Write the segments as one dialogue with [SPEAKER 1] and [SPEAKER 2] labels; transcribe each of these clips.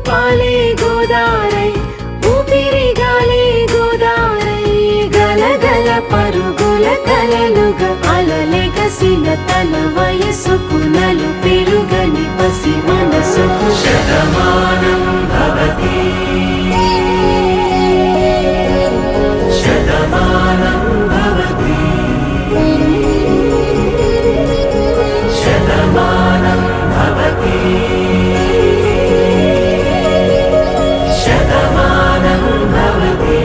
[SPEAKER 1] పాలే గోదారై ఊపిరి గాలే గోదారై గలగల పరుగుల కలలుగా అలలెగసిన తన వయసుకు నలు పెరుగని పసి మనసుకు శతమానం భవతి శతమానం భవతి శతమానం భవతి శతమానం భవతి.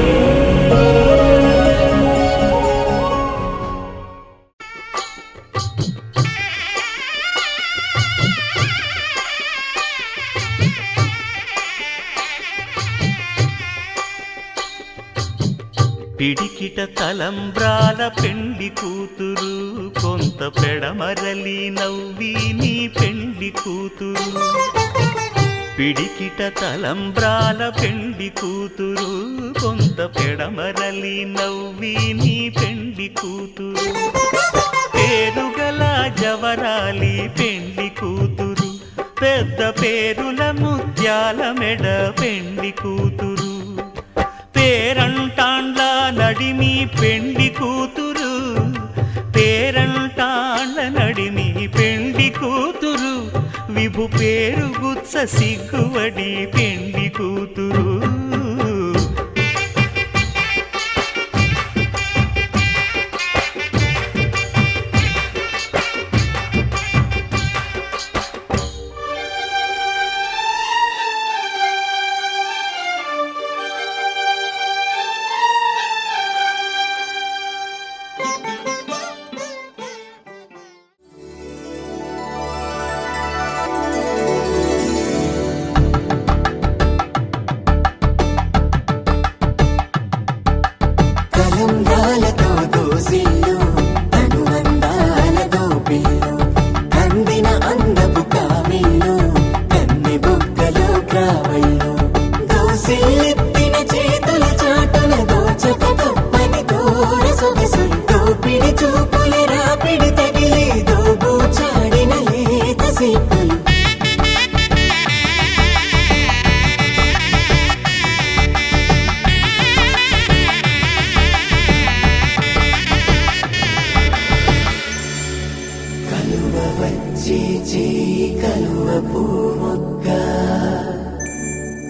[SPEAKER 1] పిడికిట తలంబ్రాల పెండి కూతురు కొంత పెడమరలి నవ్వి నీ పెండి కూతురు. పిడికిట తలంబ్రాల పెండి కూతురు కొంత పెడమరలి నవ్వి నీ పెండి కూతురు. పేరుగల జవరాలి పెండి కూతురు పెద్ద పేరుల ముత్యాల మెడ పెండి కూతురు. పేరంటాండ్ల నడిమి పెండి కూతురు పేరంటాండ్ల నడిమి పెండి కూతురు. విభు పేరు గుత్స సిగ్గువడి పెండి కూతురు.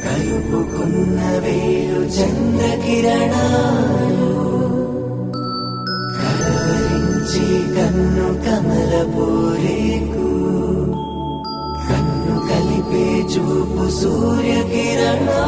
[SPEAKER 1] కలుపుకున్న వేలు చంద్రకిరణాలు కలవరించి కన్ను కమలపోరేకు కన్ను కలిపే చూపు సూర్యకిరణాలు.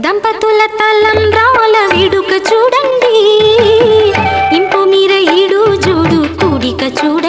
[SPEAKER 2] దంపతుల తలంబ్రాల వేడుక చూడండి, ఇంపు మీర ఈడు చూడు కూడిక చూడు.